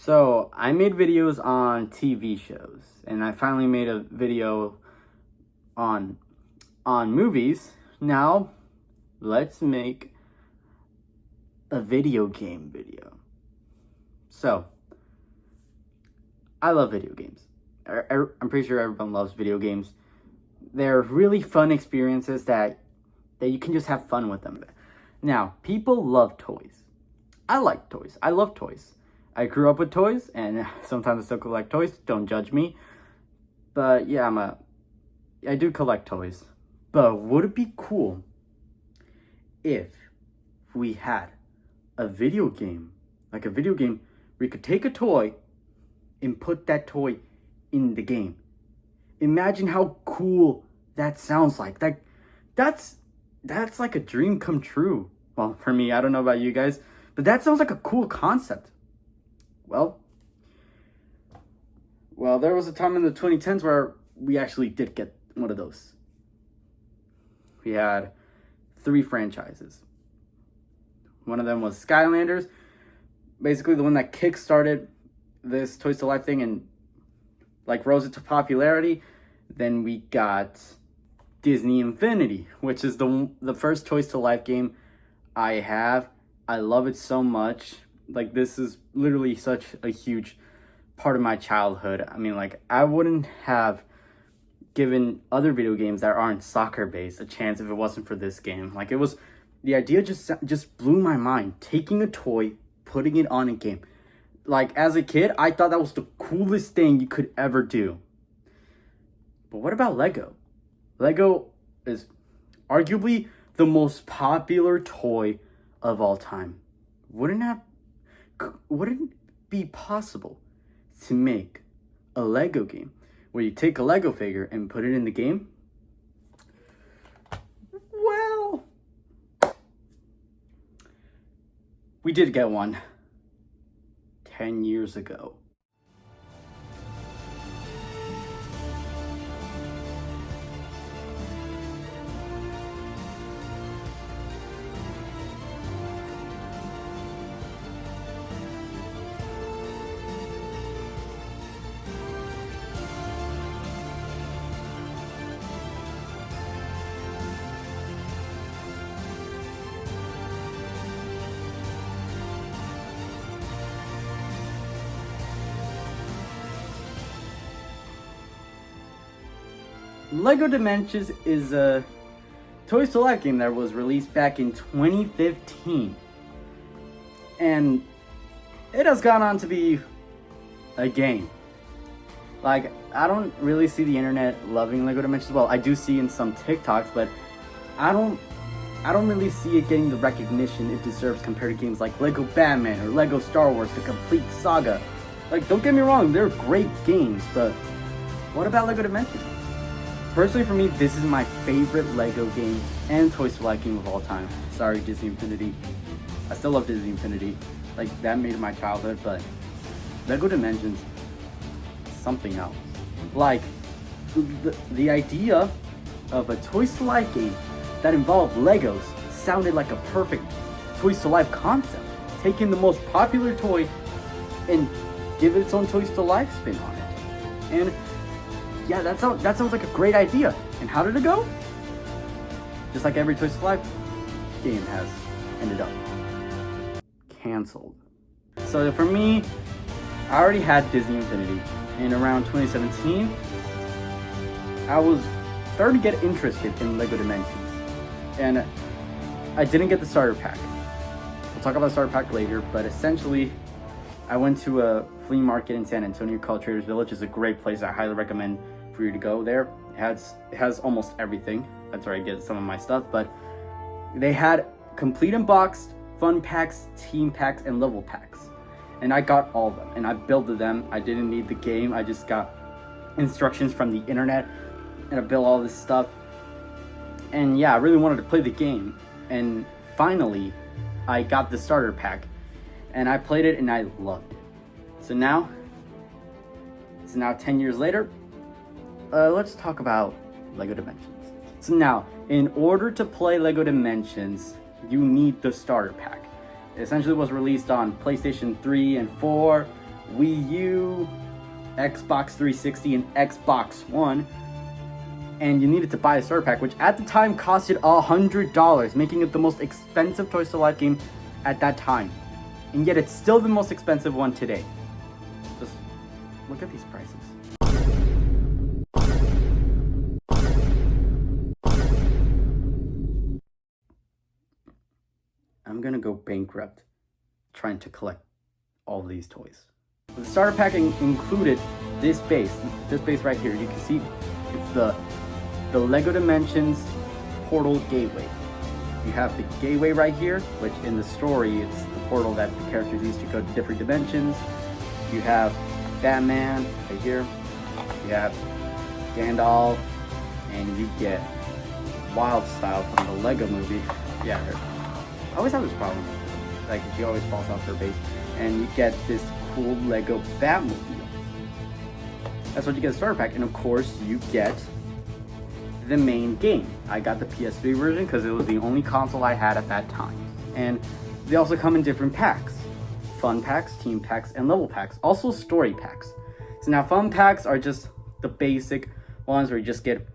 So I made videos on TV shows, and I finally made a video on movies. Now let's make a video game video. So I love video games. I'm pretty sure everyone loves video games. They're really fun experiences that you can just have fun with them. Now, people love toys. I like toys. I love toys. I grew up with toys, and sometimes I still collect toys. Don't judge me. But yeah, I do collect toys. But would it be cool if we had a video game, like a video game where you could take a toy and put that toy in the game? Imagine how cool that sounds like. That's like a dream come true. Well, for me, I don't know about you guys, but that sounds like a cool concept. Well, there was a time in the 2010s where we actually did get one of those. We had 3 franchises. One of them was Skylanders, basically the one that kickstarted this Toys to Life thing and like rose it to popularity. Then we got Disney Infinity, which is the first Toys to Life game I have. I love it so much. Like, this is literally such a huge part of my childhood. I mean, like, I wouldn't have given other video games that aren't soccer based a chance if it wasn't for this game. Like, the idea just blew my mind. Taking a toy, putting it on a game. Like, as a kid, I thought that was the coolest thing you could ever do. But what about Lego? Lego is arguably the most popular toy of all time. Wouldn't it be possible to make a Lego game where you take a Lego figure and put it in the game? Well, we did get one 10 years ago. Lego Dimensions is a Toys to Life game that was released back in 2015. And it has gone on to be a game. Like, I don't really see the internet loving Lego Dimensions. Well, I do see in some TikToks, but I don't really see it getting the recognition it deserves compared to games like Lego Batman or Lego Star Wars, the complete saga. Like, don't get me wrong, they're great games, but what about Lego Dimensions? Personally, for me, this is my favorite Lego game and Toys to Life game of all time. Sorry, Disney Infinity. I still love Disney Infinity. Like, that made it my childhood, but Lego Dimensions, something else. Like, the idea of a Toys to Life game that involved Legos sounded like a perfect Toys to Life concept. Taking the most popular toy and give it its own Toys to Life spin on it. And yeah, that sounds like a great idea. And how did it go? Just like every Toys to Life game has ended up. Canceled. So for me, I already had Disney Infinity. And around 2017, I was starting to get interested in Lego Dimensions. And I didn't get the starter pack. We'll talk about the starter pack later, but essentially, I went to a flea market in San Antonio called Trader's Village. It's a great place. I highly recommend for you to go there. It has almost everything. That's where I get some of my stuff, but they had complete unboxed fun packs, team packs, and level packs. And I got all of them, and I built them. I didn't need the game. I just got instructions from the internet, and I built all this stuff. And yeah, I really wanted to play the game. And finally, I got the starter pack, and I played it, and I loved it. So now 10 years later, let's talk about Lego Dimensions. So now, in order to play Lego Dimensions, you need the starter pack. It essentially was released on PlayStation 3 and 4, Wii U, Xbox 360, and Xbox One. And you needed to buy a starter pack, which at the time costed $100, making it the most expensive Toys to Life game at that time. And yet it's still the most expensive one today. Just look at these prices. I'm gonna go bankrupt trying to collect all of these toys. The starter pack included this base right here. You can see it's the LEGO Dimensions portal gateway. You have the gateway right here, which in the story it's the portal that the characters use to go to different dimensions. You have Batman right here. You have Gandalf, and you get Wild Style from the LEGO movie. Yeah, I always have this problem. Like, she always falls off her base. And you get this cool LEGO Batmobile. That's what you get a starter pack. And of course, you get the main game. I got the PS3 version because it was the only console I had at that time. And they also come in different packs. Fun packs, team packs, and level packs. Also story packs. So now fun packs are just the basic ones where you just get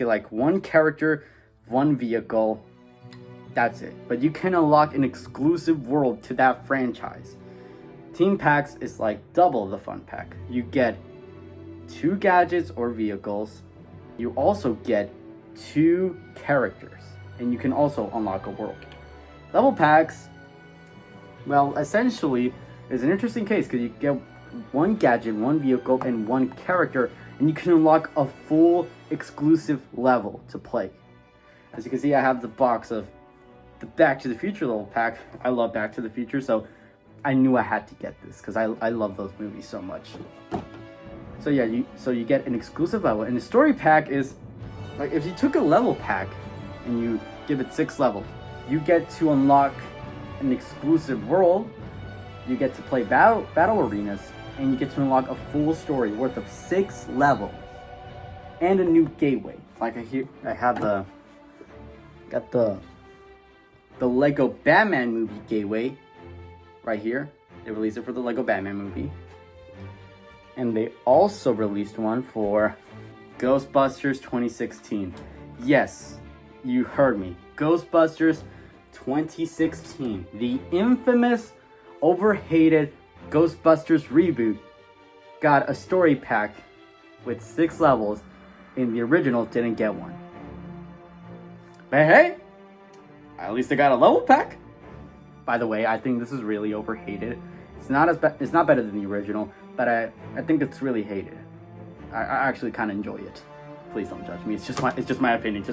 like one character, one vehicle. That's it. But you can unlock an exclusive world to that franchise. Team packs is like double the fun pack. You get 2 gadgets or vehicles. You also get 2 characters. And you can also unlock a world. Level packs, well, essentially, is an interesting case because you get 1 gadget, 1 vehicle, and 1 character. And you can unlock a full exclusive level to play. As you can see, I have the box of the Back to the Future level pack. I love Back to the Future, so I knew I had to get this because I love those movies so much. So yeah, you get an exclusive level, and the story pack is like if you took a level pack and you give it 6 levels, you get to unlock an exclusive world. You get to play battle arenas, and you get to unlock a full story worth of 6 levels and a new gateway. Like I have the LEGO Batman movie gateway right here. They released it for the LEGO Batman movie. And they also released one for Ghostbusters 2016. Yes, you heard me. Ghostbusters 2016. The infamous, overhated Ghostbusters reboot got a story pack with 6 levels, and the original didn't get one. But hey, at least I got a level pack. By the way, I think this is really overhated. It's not better than the original, but I think it's really hated. I actually kind of enjoy it. Please don't judge me. It's just my opinion.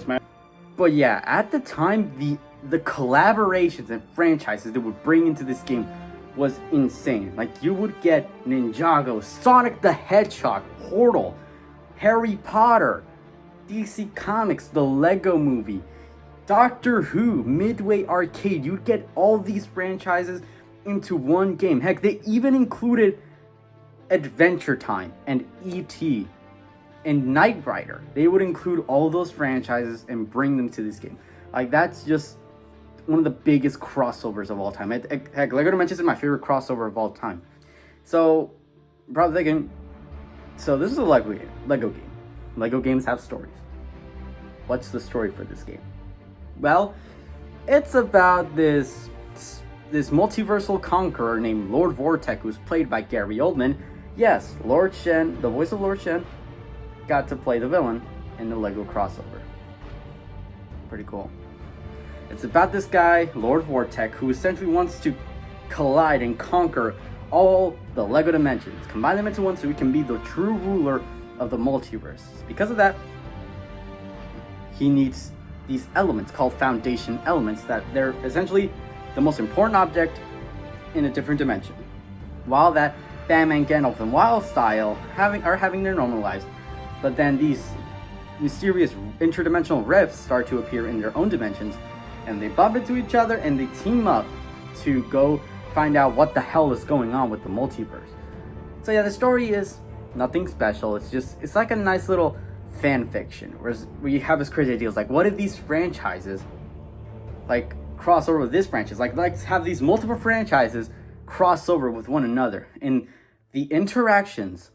But yeah, at the time, the collaborations and franchises they would bring into this game was insane. Like, you would get Ninjago, Sonic the Hedgehog, Portal, Harry Potter, DC Comics, the Lego Movie, Doctor Who, Midway Arcade. You'd get all these franchises into one game. Heck, they even included Adventure Time and E.T. and Knight Rider. They would include all those franchises and bring them to this game. Like, that's just one of the biggest crossovers of all time. Heck, LEGO Dimensions is my favorite crossover of all time. So, probably thinking, so this is a Lego game. Lego games have stories. What's the story for this game? Well, it's about this multiversal conqueror named Lord Vortech, who's played by Gary Oldman. Yes, Lord Shen, the voice of Lord Shen, got to play the villain in the Lego crossover. Pretty cool. It's about this guy, Lord Vortech, who essentially wants to collide and conquer all the Lego dimensions, combine them into one so he can be the true ruler of the multiverse. Because of that, he needs these elements called foundation elements that they're essentially the most important object in a different dimension. While that Batman, Gandalf, and Wild Style are having their normal lives, but then these mysterious interdimensional rifts start to appear in their own dimensions, and they bump into each other and they team up to go find out what the hell is going on with the multiverse. So yeah, the story is nothing special. It's like a nice little fan fiction where you have this crazy ideas like, what if these franchises like cross over with this franchise? Like, let's have these multiple franchises cross over with one another. And the interactions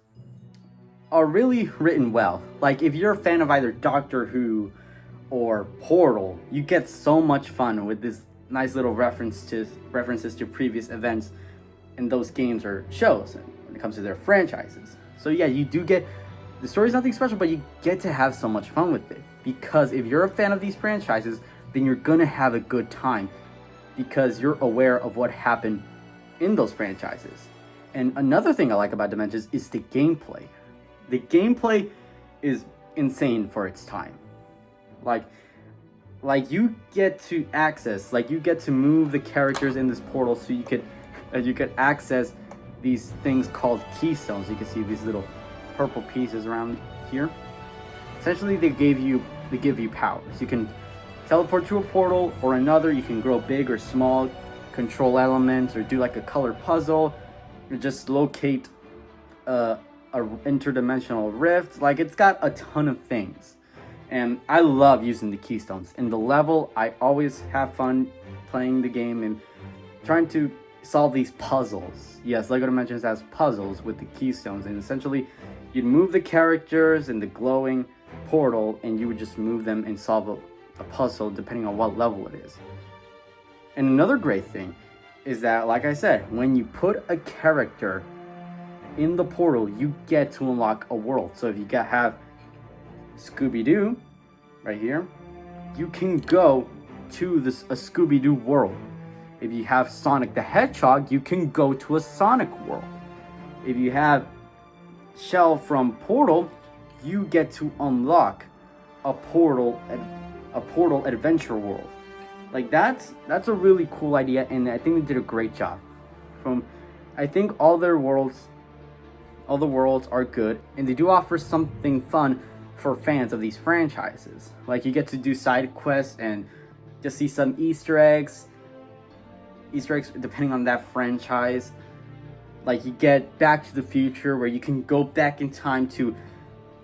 are really written well. Like, if you're a fan of either Doctor Who or Portal, you get so much fun with this nice little references to previous events in those games or shows when it comes to their franchises. So yeah, you do get, the story's nothing special, but you get to have so much fun with it. Because if you're a fan of these franchises, then you're gonna have a good time because you're aware of what happened in those franchises. And another thing I like about Dimensions is the gameplay. The gameplay is insane for its time. Like you get to access, like you get to move the characters in this portal so you could access these things called keystones. You can see these little purple pieces around here. Essentially, they give you powers. You can teleport to a portal or another. You can grow big or small, control elements, or do like a color puzzle, or just locate a interdimensional rift. Like, it's got a ton of things. And I love using the keystones. In the level, I always have fun playing the game and trying to solve these puzzles. Yes, LEGO Dimensions has puzzles with the keystones. And essentially, you'd move the characters in the glowing portal and you would just move them and solve a puzzle depending on what level it is. And another great thing is that, like I said, when you put a character in the portal, you get to unlock a world. So if you have Scooby-Doo right here, you can go to a Scooby-Doo world. If you have Sonic the Hedgehog, you can go to a Sonic world. If you have Shell from Portal, you get to unlock a Portal adventure world. Like, that's a really cool idea, and I think they did a great job. I think all the worlds are good, and they do offer something fun for fans of these franchises. Like, you get to do side quests and just see some Easter eggs depending on that franchise. Like, you get Back to the Future, where you can go back in time to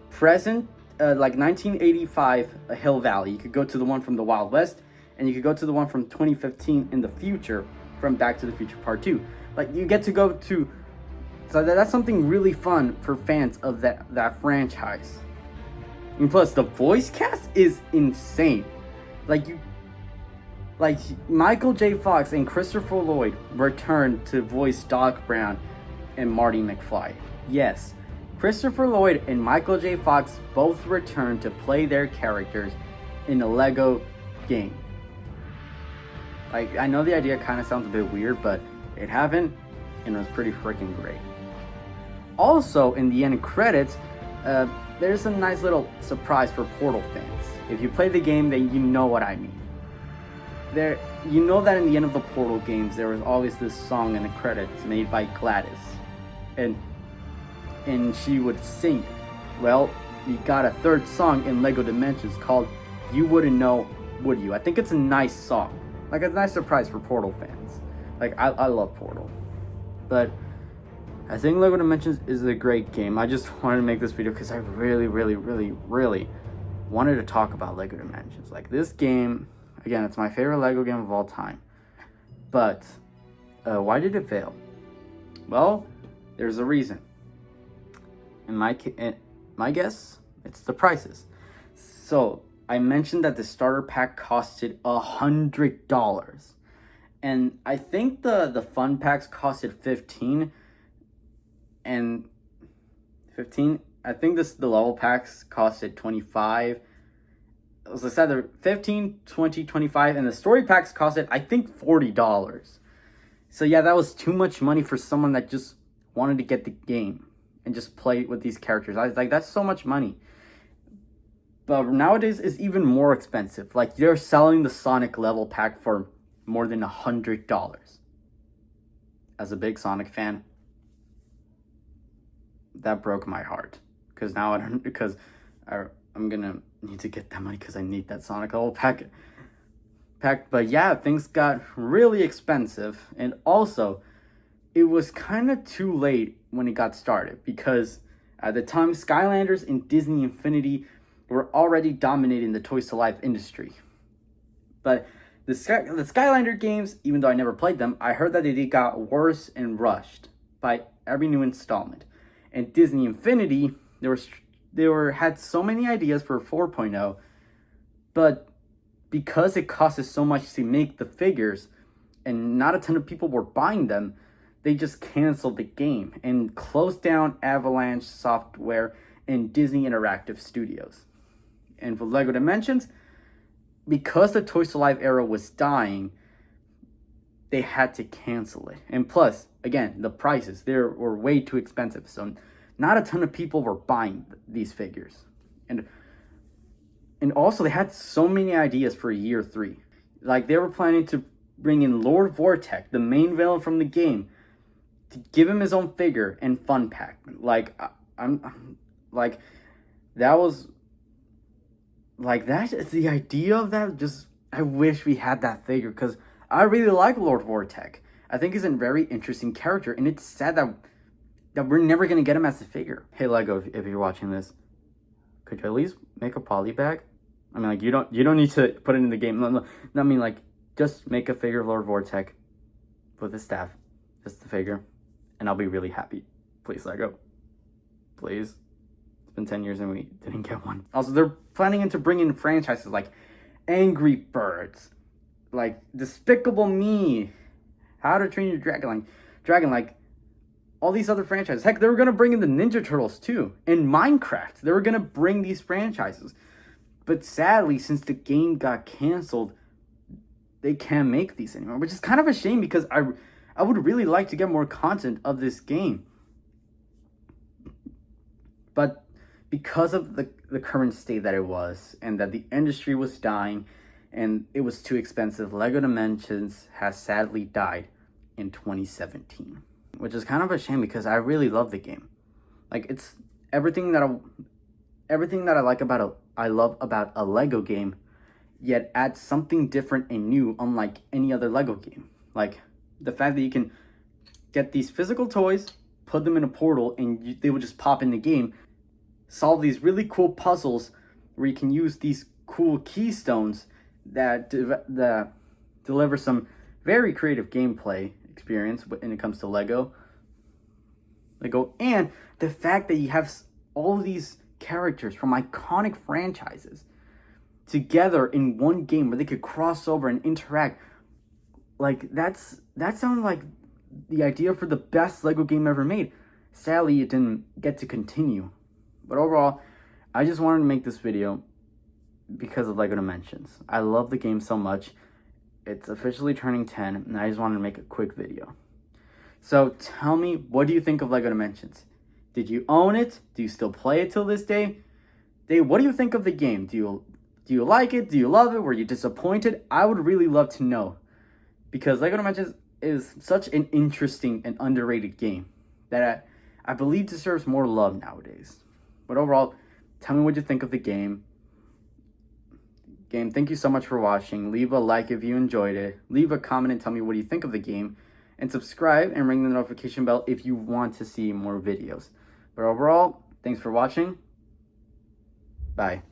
present, like 1985 Hill Valley. You could go to the one from the Wild West, and you could go to the one from 2015 in the future from Back to the Future Part 2. Like, you get to go to, so that's something really fun for fans of that franchise. And plus, the voice cast is insane. Like Michael J. Fox and Christopher Lloyd returned to voice Doc Brown and Marty McFly. Yes, Christopher Lloyd and Michael J. Fox both returned to play their characters in a LEGO game. Like, I know the idea kind of sounds a bit weird, but it happened, and it was pretty freaking great. Also, in the end credits, there's a nice little surprise for Portal fans. If you play the game, then you know what I mean. You know that in the end of the Portal games, there was always this song in the credits made by Gladys, and she would sing. Well, we got a third song in LEGO Dimensions called "You Wouldn't Know, Would You?" I think it's a nice song, like a nice surprise for Portal fans. Like, I love Portal, but I think LEGO Dimensions is a great game. I just wanted to make this video because I really, really, really, really wanted to talk about LEGO Dimensions. Like, this game, again, it's my favorite LEGO game of all time. But why did it fail? Well, there's a reason. In my guess, it's the prices. So I mentioned that the starter pack costed $100, and I think the fun packs costed $15. And 15, I think the level packs costed $25. As I said, they're 15, 20, 25, and the story packs costed, I think, $40. So yeah, that was too much money for someone that just wanted to get the game and just play with these characters. I was like, that's so much money. But nowadays, it's even more expensive. Like, they're selling the Sonic level pack for more than $100. As a big Sonic fan, that broke my heart, because now I'm gonna need to get that money because I need that Sonic level pack. But yeah, things got really expensive, and also it was kind of too late when it got started, because at the time Skylanders and Disney Infinity were already dominating the Toys to Life industry. But the Skylander games, even though I never played them, I heard that they got worse and rushed. by every new installment. And Disney Infinity, had so many ideas for 4.0, but because it costed so much to make the figures and not a ton of people were buying them, they just canceled the game and closed down Avalanche Software and Disney Interactive Studios. And for LEGO Dimensions, because the Toys to Life era was dying, they had to cancel it. And plus, again, the prices, they were way too expensive. So not a ton of people were buying these figures. And also, they had so many ideas for year 3. Like, they were planning to bring in Lord Vortech, the main villain from the game, to give him his own figure and fun pack. Like, that was... Like, that is the idea of that. Just, I wish we had that figure, because I really like Lord Vortech. I think he's a very interesting character, and it's sad that we're never going to get him as a figure. Hey, LEGO, if you're watching this, could you at least make a poly bag? I mean, like, you don't need to put it in the game. No, I mean, like, just make a figure of Lord Vortech with his staff, just the figure, and I'll be really happy. Please, LEGO. Please. It's been 10 years and we didn't get one. Also, they're planning to bring in franchises like Angry Birds, like Despicable Me, How to Train Your Dragon, like all these other franchises. Heck, they were gonna bring in the Ninja Turtles too, and Minecraft. They were gonna bring these franchises, but sadly, since the game got canceled, they can't make these anymore, which is kind of a shame, because I would really like to get more content of this game. But because of the current state that it was, and that the industry was dying, and it was too expensive, LEGO Dimensions has sadly died in 2017. Which is kind of a shame, because I really love the game. Like, it's everything that I love about a LEGO game, yet adds something different and new, unlike any other LEGO game. Like, the fact that you can get these physical toys, put them in a portal, and they will just pop in the game, solve these really cool puzzles where you can use these cool keystones that deliver some very creative gameplay experience when it comes to Lego, and the fact that you have all of these characters from iconic franchises together in one game where they could cross over and interact. Like, that sounds like the idea for the best Lego game ever made. Sadly, it didn't get to continue. But overall, I just wanted to make this video because of LEGO Dimensions. I love the game so much. It's officially turning 10, and I just wanted to make a quick video. So tell me, what do you think of LEGO Dimensions? Did you own it? Do you still play it till this day? What do you think of the game? Do you like it? Do you love it? Were you disappointed? I would really love to know, because LEGO Dimensions is such an interesting and underrated game that I believe deserves more love nowadays. But overall, tell me what you think of the game. Thank you so much for watching. Leave a like if you enjoyed it. Leave a comment and tell me what you think of the game. And subscribe and ring the notification bell if you want to see more videos. But overall, thanks for watching. Bye.